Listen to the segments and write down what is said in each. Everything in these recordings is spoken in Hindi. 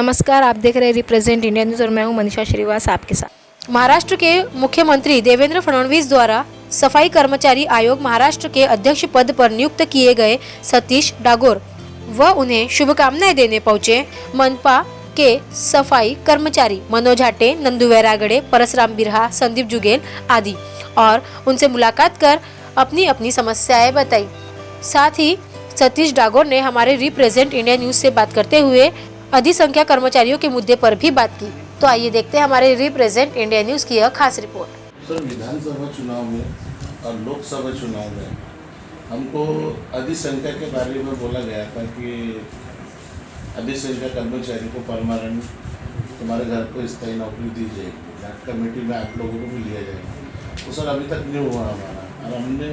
नमस्कार, आप देख रहे हैं रिप्रेजेंट इंडिया न्यूज़ और मैं हूं मनीषा श्रीवास आपके साथ। महाराष्ट्र के मुख्यमंत्री देवेंद्र फडणवीस द्वारा सफाई कर्मचारी आयोग महाराष्ट्र के अध्यक्ष पद पर नियुक्त किए गए सतीश डागोर व उन्हें शुभकामनाएं देने पहुंचे मनपा के सफाई कर्मचारी मनोज हाटे, नंदू वैरागड़े, परसराम बिरहा, संदीप जुगेल आदि और उनसे मुलाकात कर अपनी अपनी समस्याएं बताई। साथ ही सतीश डागोर ने हमारे रिप्रेजेंट इंडिया न्यूज़ से बात करते हुए अधिसंख्यक कर्मचारियों के मुद्दे पर भी बात की। तो आइए देखते हैं हमारे रिप्रेजेंट इंडिया न्यूज़ की यह खास रिपोर्ट। सर, विधानसभा चुनाव में और लोकसभा चुनाव में हमको अधिसंख्यक के बारे में बोला गया था कि अधिसंख्यक कर्मचारी को परमानेंट तुम्हारे घर को स्थायी नौकरी दी जाएगी, जाट कमेटी में आप लोगों को भी लिया जाएगा। तो सर अभी तक नहीं हुआ हमारा, और हमने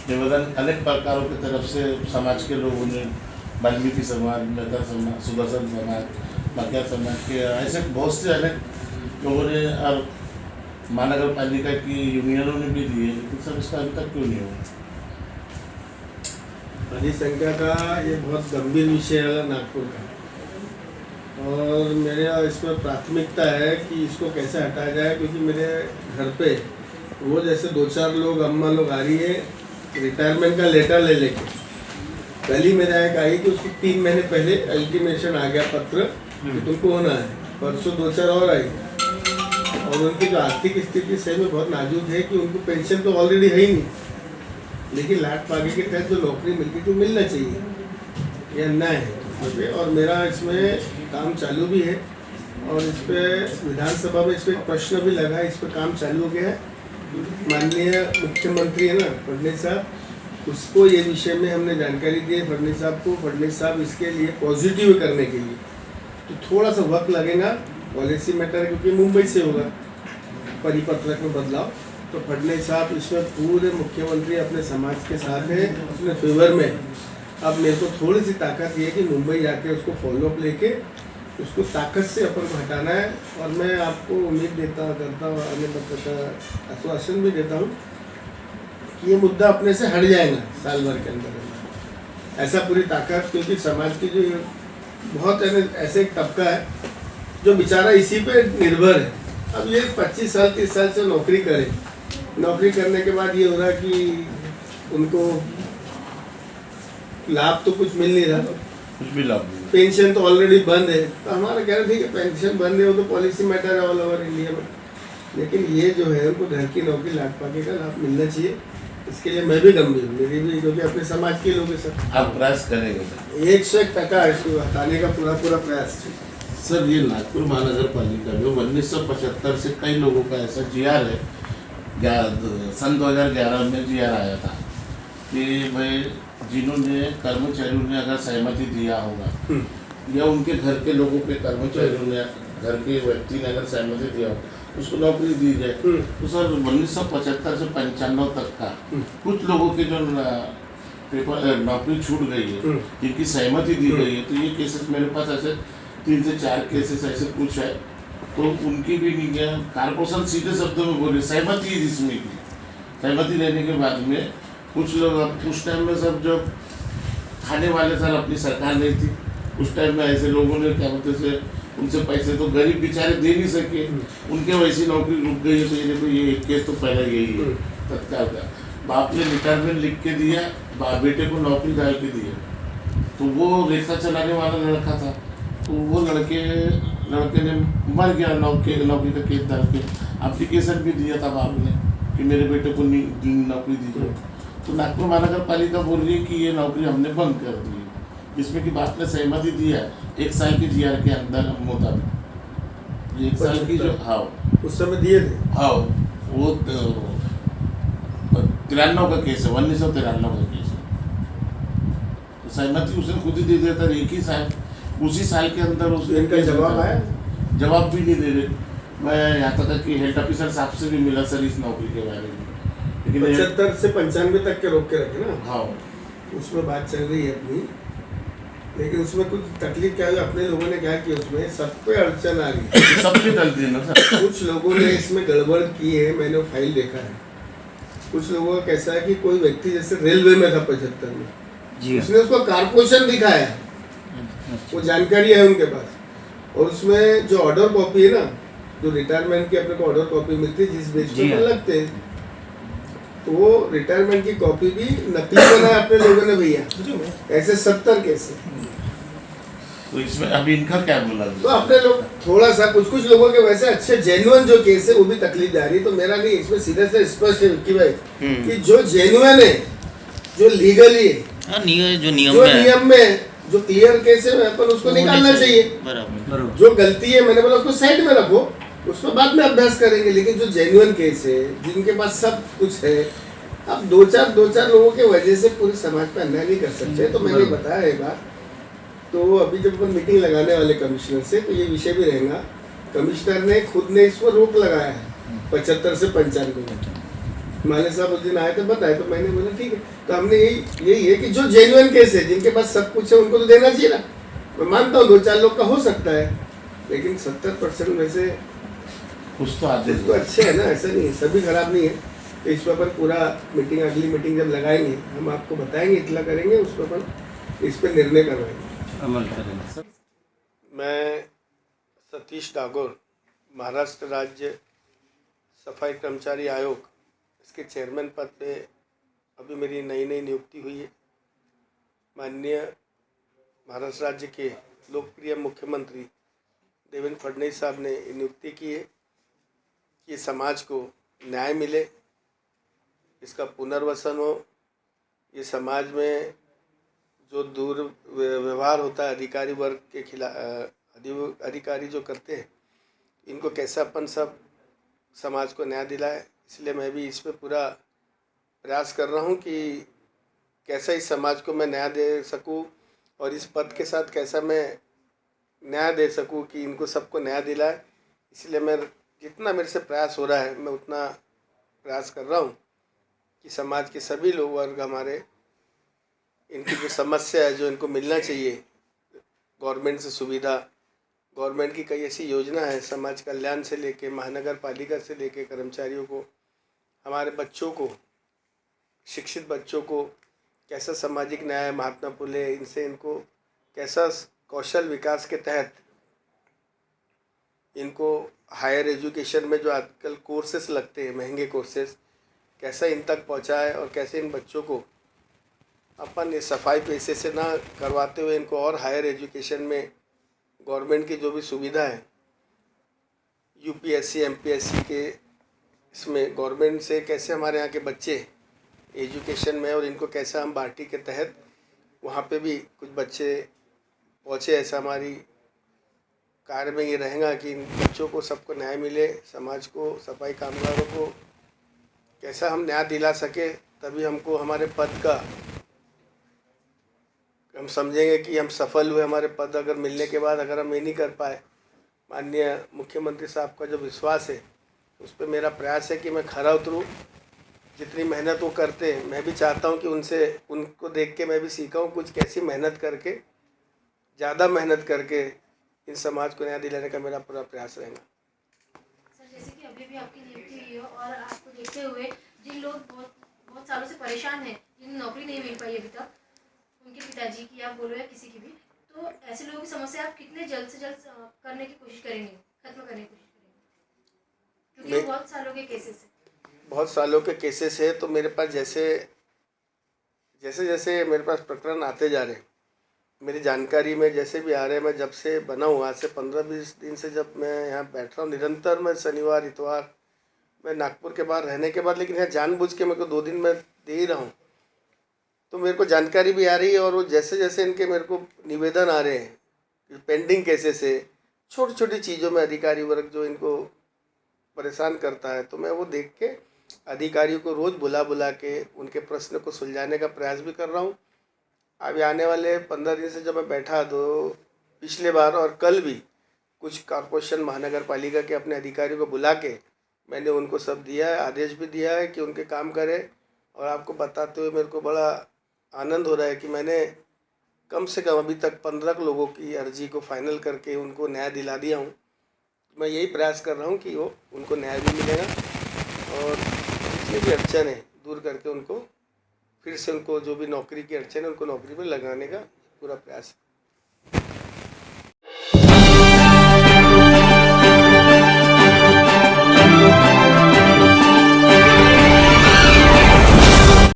निवेदन अनेक प्रकारों की तरफ से समाज के लोगों ने, वाल्मीकि समाज, मेहता समाज, सुदर्शन समाज, मक्या समाज के ऐसे बहुत से अनेक लोगों ने और महानगर पालिका की यूनियनों ने भी दिए, लेकिन सर इसका अभी तक क्यों नहीं हुआ? अधिसंख्या का ये बहुत गंभीर विषय है नागपुर का, और मेरे इसमें प्राथमिकता है कि इसको कैसे हटाया जाए, क्योंकि मेरे घर पे वो जैसे 2-4 लोग अम्मा लोग आ रही है रिटायरमेंट का लेटर ले लेके। कल ही मेरा एक आई कि उसको 3 महीने पहले अल्टीमेशन आ गया पत्र कि तुमको होना है। परसों 2-4 और आई, और उनकी जो आर्थिक स्थिति सही में बहुत नाजुक है कि उनको पेंशन तो ऑलरेडी है ही नहीं, लेकिन लाट पागे के तहत जो नौकरी मिलती तो मिलना चाहिए, ये अन्याय है। और मेरा इसमें काम चालू भी है, और इस पर विधानसभा में इस पर प्रश्न भी लगा, इस पर काम चालू हो गया है। माननीय मुख्यमंत्री है ना फडणवीस साहब, उसको ये विषय में हमने जानकारी दी है फडणवीस साहब को। फडणवीस साहब इसके लिए पॉजिटिव करने के लिए तो थोड़ा सा वक्त लगेगा, पॉलिसी मैटर क्योंकि मुंबई से होगा परिपत्रक में बदलाव। तो फडणवीस साहब इसमें पूरे मुख्यमंत्री अपने समाज के साथ है, अपने फेवर में। अब मेरे को थोड़ी सी ताकत ये है कि मुंबई जाके उसको फॉलोअप लेके उसको ताकत से अपन को हटाना है। और मैं आपको उम्मीद करता हूँ, आश्वासन भी देता हूँ कि ये मुद्दा अपने से हट जाएगा साल भर के अंदर। ऐसा पूरी ताकत, क्योंकि समाज की जो बहुत ऐसे एक तबका है जो बेचारा इसी पे निर्भर है। अब ये 25 साल 30 साल से नौकरी करे, नौकरी करने के बाद ये हो रहा कि उनको लाभ तो कुछ मिल नहीं रहा, कुछ भी लाभ नहीं, पेंशन तो ऑलरेडी बंद है। तो हमारा कह रहे थे कि पेंशन बंद है, वो तो पॉलिसी मैटर है ऑल ओवर इंडिया में, लेकिन ये जो है उनको घर की नौकरी लाट पाके का लाभ मिलना चाहिए। इसके लिए मैं भी गंभीर हूँ, मेरी भी, क्योंकि अपने समाज के लोग हैं सर। आप प्रयास करेंगे सर? 101% इसको हटाने का पूरा प्रयास है। सर, ये नागपुर महानगर पालिका में 1975 से कई लोगों का ऐसा जीआर है, सन 2011 में जीआर आया था कि भाई जिन्होंने कर्मचारियों ने अगर सहमति दिया होगा या उनके घर के लोगों के कर्मचारियों ने, घर के व्यक्ति ने अगर सहमति दिया होगा, उसको नौकरी दी जाए। तो सर 1975 से 95 तक का कुछ लोगों की जो पेपर नौकरी छूट गई है, जिनकी सहमति दी गई है, तो ये केसेस मेरे पास ऐसे 3 से 4 केसेस ऐसे कुछ है। तो उनकी भी नहीं गया, कारपोरेशन सीधे शब्दों में बोले सहमति जिसमें की, सहमति लेने के बाद में कुछ लोग उस टाइम में सब जो खाने वाले सर अपनी सरकार नहीं थी, उस टाइम में ऐसे लोगों ने क्या बोलते से उनसे पैसे तो गरीब बेचारे दे नहीं सके, उनके वैसी नौकरी रुक गई है। तो ये देखो, ये एक केस तो पहले यही है तत्काल का। बाप ने रिटायरमेंट लिख के दिया, बेटे को नौकरी डाल के दिया, तो वो रिक्शा चलाने वाला लड़का था, तो वो लड़के ने मर गया नौकरी का केस डाल के। एप्लीकेशन भी दिया था बाप ने कि मेरे बेटे को नौकरी दीजिए। तो नागपुर महानगर पालिका बोल रही है कि ये नौकरी हमने बंद कर दी है, जिसमें कि बाप ने सहमति दिया 1 साल की जीआर के अंदर मुताबिक। 1 साल की जो उस समय दिए थे, वो 93 का केस है, 1993 का केस है। तो सहमति उसने खुद ही दे दिया था, एक ही साल, उसी साल के अंदर उसने इनका जवाब आया, जवाब भी नहीं दे रहे। मैं यहाँ तक कि हेल्थ ऑफिसर साहब से भी मिला सर इस नौकरी के बारे में, लेकिन 75 से 95 तक के रोक के रखे ना। हाँ, उसमें बात चल रही है अपनी, लेकिन उसमें कुछ तकलीफ क्या हुई, अपने लोगों ने क्या किया, उसमें सब पे अड़चन आ गई, सबकी गलती है ना सर। कुछ लोगों ने इसमें गड़बड़ की है, मैंने फाइल देखा है। कुछ लोगों का कैसा है कि कोई व्यक्ति जैसे रेलवे में था 75 में, उसने उसको कारपोरेशन दिखाया, वो जानकारी है उनके पास, और उसमें जो ऑर्डर कॉपी है ना, जो रिटायरमेंट की अपने को ऑर्डर कॉपी मिलती है जिस बेच पे लगते हैं, तो वो रिटायरमेंट की कॉपी भी नकली बनाया अपने लोगों ने भैया, ऐसे 70 केस है। तो इसमें अभी इनका क्या बोला? तो अपने लोग थोड़ा सा कुछ लोगों के वैसे अच्छे जेन्युइन जो केस है वो भी तकलीफ जा रही है। तो मेरा नहीं, इसमें सीधे से स्पष्ट है विक्की भाई कि जो जेन्युइन है, जो लीगली है, जो नियम में जो क्लियर केस है अपन उसको निकालना चाहिए। जो गलती है मैंने बोला उसको साइड में रखो, उसको बाद में अभ्यास करेंगे। लेकिन जो जेन्युइन केस है, जिनके पास सब कुछ है, अब दो चार लोगों के वजह से पूरे समाज पे अन्याय नहीं कर सकते। तो मैंने बताया है बात। तो अभी जब अपन मीटिंग लगाने वाले कमिश्नर से, तो ये विषय भी रहेगा। कमिश्नर ने खुद ने इस पर रोक लगाया है 75 से 95 माले साहब उस दिन आए थे, बताए, तो मैंने बोला ठीक है। तो हमने यही है कि जो जेन्युइन केस है, जिनके पास सब कुछ है, उनको तो देना चाहिए ना। मैं मानता हूँ 2-4 लोग का हो सकता है, लेकिन 70% में से कुछ तो आते तो अच्छे है ना, ऐसा नहीं है, सभी खराब नहीं है। तो इस पर अपन पूरा मीटिंग, अगली मीटिंग जब लगाएंगे हम आपको बताएंगे, इतला करेंगे, उस पर अपन इस पर निर्णय करवाएंगे, अमल करेंगे। मैं सतीश डागोर, महाराष्ट्र राज्य सफाई कर्मचारी आयोग, इसके चेयरमैन पद पे अभी मेरी नई नियुक्ति हुई है। माननीय महाराष्ट्र राज्य के लोकप्रिय मुख्यमंत्री देवेंद्र फडणवीस साहब ने नियुक्ति की है कि समाज को न्याय मिले, इसका पुनर्वसन हो। ये समाज में जो दुर्व्यवहार होता है अधिकारी वर्ग के खिलाफ, अधिकारी जो करते हैं, इनको कैसे अपन सब समाज को न्याय दिलाए। इसलिए मैं भी इस पे पूरा प्रयास कर रहा हूँ कि कैसा इस समाज को मैं न्याय दे सकूँ और इस पद के साथ कैसा मैं न्याय दे सकूँ कि इनको सबको न्याय दिलाए। इसलिए मैं जितना मेरे से प्रयास हो रहा है, मैं उतना प्रयास कर रहा हूँ कि समाज के सभी लोग वर्ग हमारे, इनकी जो समस्या है, जो इनको मिलना चाहिए गवर्नमेंट से सुविधा, गवर्नमेंट की कई ऐसी योजना है समाज कल्याण से लेके महानगर पालिका से लेके कर्मचारियों को, हमारे बच्चों को, शिक्षित बच्चों को कैसा सामाजिक न्याय, महात्मा फुले, इनसे इनको कैसा कौशल विकास के तहत इनको हायर एजुकेशन में जो आजकल कोर्सेस लगते हैं, महंगे कोर्सेस, कैसा इन तक पहुंचाए और कैसे इन बच्चों को अपन ये सफाई पैसे से ना करवाते हुए इनको और हायर एजुकेशन में गवर्नमेंट की जो भी सुविधा है, यूपीएससी एमपीएससी के, इसमें गवर्नमेंट से कैसे हमारे यहाँ के बच्चे एजुकेशन में, और इनको कैसा हम बार्टी के तहत वहाँ पे भी कुछ बच्चे पहुँचे, ऐसा हमारी कार्य में ये रहेगा कि इन बच्चों को सबको न्याय मिले, समाज को, सफाई कामगारों को कैसा हम न्याय दिला सके। तभी हमको हमारे पद का हम समझेंगे कि हम सफल हुए। हमारे पद अगर मिलने के बाद अगर हम ये नहीं कर पाए, माननीय मुख्यमंत्री साहब का जो विश्वास है उस पर मेरा प्रयास है कि मैं खरा उतरूँ। जितनी मेहनत वो करते हैं, मैं भी चाहता हूँ कि उनको देख के मैं भी सीखा हूँ कुछ, कैसी मेहनत करके, ज़्यादा मेहनत करके इन समाज को न्याय दिलाने का मेरा पूरा प्रयास रहेगा। सर, जैसे कि अभी भी आपकी नियुक्ति हुई है और आपको देखते हुए जिन लोग बहुत सालों से परेशान हैं, जिन्हें नौकरी नहीं मिल पाई अभी तक, उनके पिताजी की आप बोलो या किसी की भी, तो ऐसे लोगों की समस्या आप कितने जल्द से जल्द करने की कोशिश करेंगे, खत्म करने की कोशिश करेंगे, क्योंकि बहुत सालों के केसेस है। बहुत सालों के केसेस है। तो मेरे पास जैसे जैसे मेरे पास प्रकरण आते जा रहे हैं, मेरी जानकारी में जैसे भी आ रहे हैं, मैं जब से बना हूँ, आज से 15-20 दिन से जब मैं यहाँ बैठ रहा हूँ निरंतर, मैं शनिवार इतवार मैं नागपुर के बाहर रहने के बाद, लेकिन यहाँ जानबूझ के मेरे को 2 दिन में दे ही रहा हूँ, तो मेरे को जानकारी भी आ रही है। और वो जैसे जैसे इनके मेरे को निवेदन आ रहे हैं पेंडिंग केसेस है, छोटी छोटी चीज़ों में अधिकारी वर्ग जो इनको परेशान करता है, तो मैं वो देख के अधिकारियों को रोज़ बुला के उनके प्रश्न को सुलझाने का प्रयास भी कर रहा हूँ। अभी आने वाले 15 दिन से जब मैं बैठा, तो पिछले बार और कल भी कुछ कॉर्पोरेशन महानगर पालिका के अपने अधिकारियों को बुला के मैंने उनको सब दिया है, आदेश भी दिया है कि उनके काम करें। और आपको बताते हुए मेरे को बड़ा आनंद हो रहा है कि मैंने कम से कम अभी तक 15 लोगों की अर्जी को फाइनल करके उनको न्याय दिला दिया हूँ। मैं यही प्रयास कर रहा हूँ कि वो उनको न्याय भी मिलेगा और जितनी भी अड़चन है दूर करके उनको फिर से, उनको जो भी नौकरी की अड़चन है उनको नौकरी पर लगाने का पूरा प्रयास है।